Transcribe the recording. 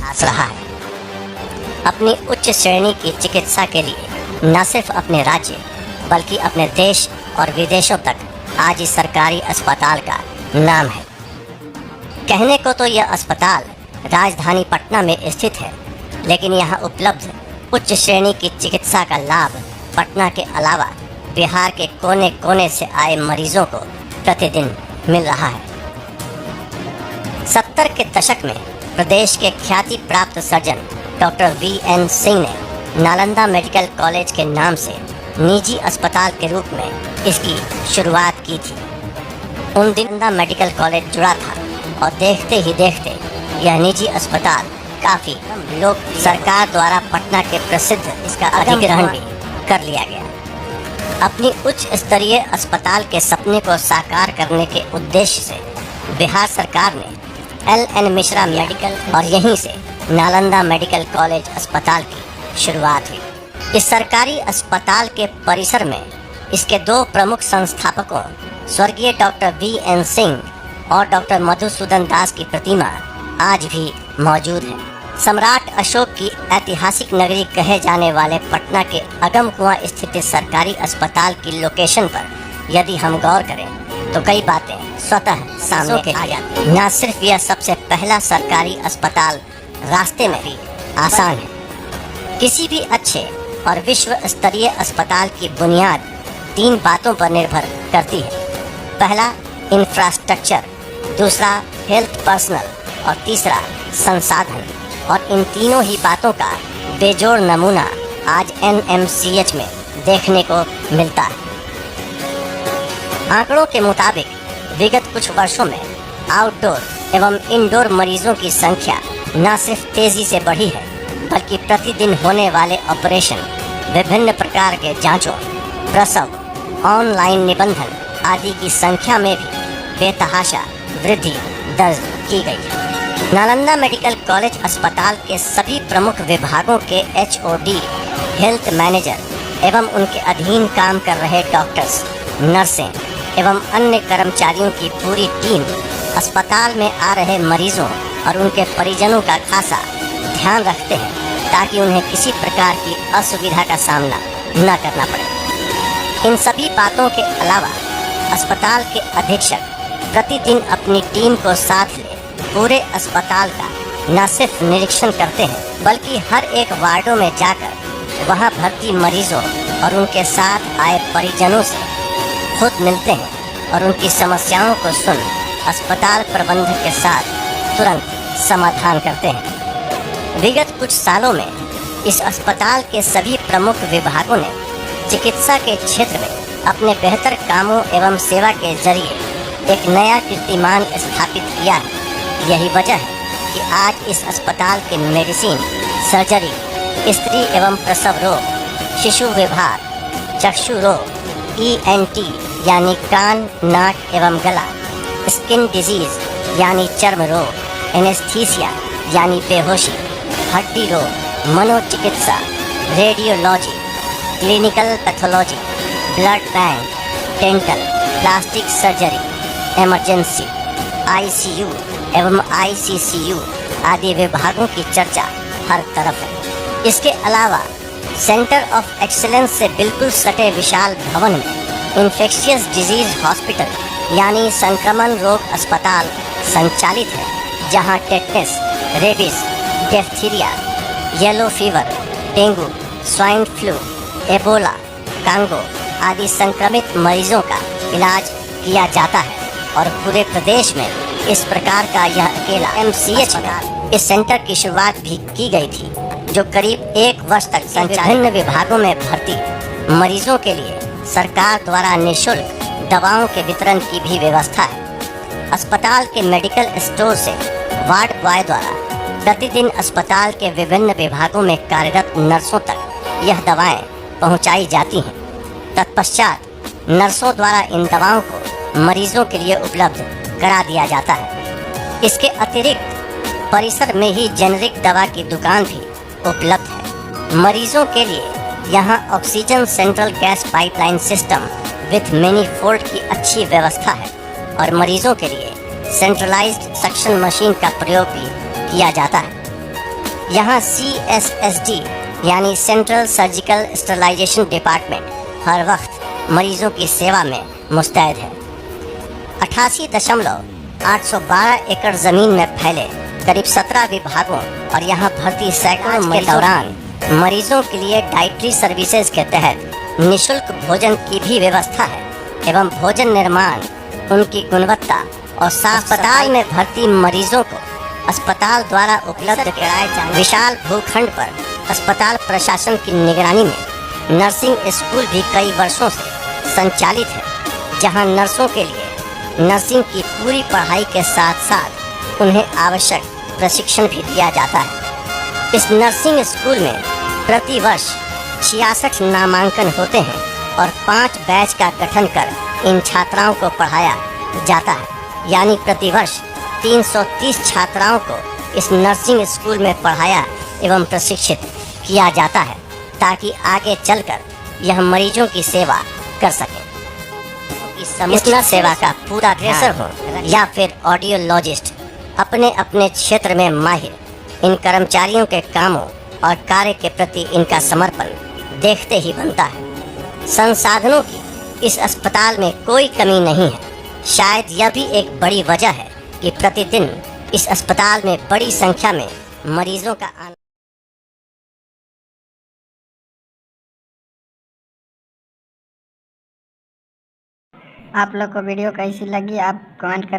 प्रयास रहा है। अपनी उच्च श्रेणी की चिकित्सा के लिए न सिर्फ अपने राज्य बल्कि अपने देश और विदेशों तक आज इस सरकारी अस्पताल का नाम है। कहने को तो यह अस्पताल राजधानी पटना में स्थित है, लेकिन यहाँ उपलब्ध उच्च श्रेणी की चिकित्सा का लाभ पटना के अलावा बिहार के कोने कोने से आए मरीजों को प्रतिदिन मिल रहा है। 70 के दशक में प्रदेश के ख्याति प्राप्त सर्जन डॉक्टर V.N. सिंह ने नालंदा मेडिकल कॉलेज के नाम से निजी अस्पताल के रूप में इसकी शुरुआत की थी। उन दिन नालंदा मेडिकल कॉलेज जुड़ा था और देखते ही देखते यह निजी अस्पताल काफ़ी लोग सरकार द्वारा पटना के प्रसिद्ध इसका अधिग्रहण भी कर लिया गया। अपनी उच्च स्तरीय अस्पताल के सपने को साकार करने के उद्देश्य से बिहार सरकार ने L.N. मिश्रा मेडिकल और यहीं से नालंदा मेडिकल कॉलेज अस्पताल की शुरुआत हुई। इस सरकारी अस्पताल के परिसर में इसके दो प्रमुख संस्थापकों स्वर्गीय डॉक्टर V.N. सिंह और डॉक्टर मधुसूदन दास की प्रतिमा आज भी मौजूद है। सम्राट अशोक की ऐतिहासिक नगरी कहे जाने वाले पटना के अगम कुआं स्थित सरकारी अस्पताल की लोकेशन पर यदि हम गौर करें तो कई बातें स्वतः सामने आ जाती। न सिर्फ यह सबसे पहला सरकारी अस्पताल रास्ते में भी आसान है। किसी भी अच्छे और विश्व स्तरीय अस्पताल की बुनियाद 3 बातों पर निर्भर करती है। पहला इंफ्रास्ट्रक्चर, दूसरा हेल्थ पर्सनल और तीसरा संसाधन। और इन तीनों ही बातों का बेजोड़ नमूना आज NMCH में देखने को मिलता है। आंकड़ों के मुताबिक विगत कुछ वर्षों में आउटडोर एवं इंडोर मरीजों की संख्या न सिर्फ तेजी से बढ़ी है बल्कि प्रतिदिन होने वाले ऑपरेशन, विभिन्न प्रकार के जांचों, प्रसव, ऑनलाइन निबंधन आदि की संख्या में भी बेतहाशा वृद्धि दर्ज की गई है। नालंदा मेडिकल कॉलेज अस्पताल के सभी प्रमुख विभागों के HOD, हेल्थ मैनेजर एवं उनके अधीन काम कर रहे डॉक्टर्स, नर्सें एवं अन्य कर्मचारियों की पूरी टीम अस्पताल में आ रहे मरीजों और उनके परिजनों का खासा ध्यान रखते हैं ताकि उन्हें किसी प्रकार की असुविधा का सामना न करना पड़े। इन सभी बातों के अलावा अस्पताल के अधीक्षक प्रतिदिन अपनी टीम को साथ ले पूरे अस्पताल का न सिर्फ निरीक्षण करते हैं बल्कि हर एक वार्डों में जाकर वहां भर्ती मरीजों और उनके साथ आए परिजनों से खुद मिलते हैं और उनकी समस्याओं को सुन अस्पताल प्रबंधक के साथ तुरंत समाधान करते हैं। विगत कुछ सालों में इस अस्पताल के सभी प्रमुख विभागों ने चिकित्सा के क्षेत्र में अपने बेहतर कामों एवं सेवा के जरिए एक नया कीर्तिमान स्थापित किया है। यही वजह है कि आज इस अस्पताल के मेडिसिन, सर्जरी, स्त्री एवं प्रसव रोग, शिशु विभाग, चक्षु रोग, ENT यानी कान, नाक एवं गला, स्किन डिजीज यानी चर्म रोग, एनेस्थीसिया यानी बेहोशी, हड्डी रोग, मनोचिकित्सा, radiology, clinical pathology, blood bank, dental, plastic surgery, emergency, ICU एवं ICCU आदि विभागों की चर्चा हर तरफ है। इसके अलावा सेंटर ऑफ एक्सीलेंस से बिल्कुल सटे विशाल भवन में इन्फेक्शियस डिजीज हॉस्पिटल यानी संक्रमण रोग अस्पताल संचालित है, जहां tetanus, rabies, diphtheria, yellow fever, dengue, swine flu, Ebola, Congo आदि संक्रमित मरीजों का इलाज किया जाता है। और पूरे प्रदेश में इस प्रकार का यह अकेला MCH इस सेंटर की शुरुआत भी की गई थी, जो करीब 1 वर्ष तक विभिन्न विभागों में भर्ती मरीजों के लिए सरकार द्वारा निःशुल्क दवाओं के वितरण की भी व्यवस्था है। अस्पताल के मेडिकल स्टोर से वार्ड बॉय द्वारा प्रतिदिन अस्पताल के विभिन्न विभागों में कार्यरत नर्सों तक यह दवाएं पहुंचाई जाती हैं। तत्पश्चात नर्सों द्वारा इन दवाओं को मरीजों के लिए उपलब्ध करा दिया जाता है। इसके अतिरिक्त परिसर में ही जेनरिक दवा की दुकान भी उपलब्ध है। मरीजों के लिए यहाँ oxygen central gas pipeline system with manifold की अच्छी व्यवस्था है और मरीजों के लिए सेंट्रलाइज्ड सक्शन मशीन का प्रयोग भी किया जाता है। यहाँ CSSD यानी सेंट्रल सर्जिकल स्टरलाइजेशन डिपार्टमेंट हर वक्त मरीजों की सेवा में मुस्तैद है। 88.812 एकड़ जमीन में फैले करीब 17 विभागों और यहाँ भर्ती सैकड़ों के दौरान मरीजों के लिए डाइटरी सर्विसेज के तहत निशुल्क भोजन की भी व्यवस्था है एवं भोजन निर्माण, उनकी गुणवत्ता और साफ अस्पताल में भर्ती मरीजों को अस्पताल द्वारा उपलब्ध कराए जाने विशाल भूखंड पर अस्पताल प्रशासन की निगरानी में नर्सिंग स्कूल भी कई वर्षों से संचालित है, जहां नर्सों के लिए नर्सिंग की पूरी पढ़ाई के साथ साथ उन्हें आवश्यक प्रशिक्षण भी दिया जाता है। इस नर्सिंग स्कूल में प्रति वर्ष 66 नामांकन होते हैं और 5 बैच का गठन कर इन छात्राओं को पढ़ाया जाता है, यानी प्रति वर्ष 330 छात्राओं को इस नर्सिंग स्कूल में पढ़ाया एवं प्रशिक्षित किया जाता है, ताकि आगे चलकर यह मरीजों की सेवा कर सके। इस नर्स सेवा का पूरा प्रेशर हो या फिर ऑडियोलॉजिस्ट, अपने अपने क्षेत्र में माहिर इन कर्मचारियों के कामों और कार्य के प्रति इनका समर्पण देखते ही बनता है। संसाधनों की इस अस्पताल में कोई कमी नहीं है। शायद यह भी एक बड़ी वजह है कि प्रतिदिन इस अस्पताल में बड़ी संख्या में मरीजों का आना। आप लोग को वीडियो कैसी लगी आप कमेंट कर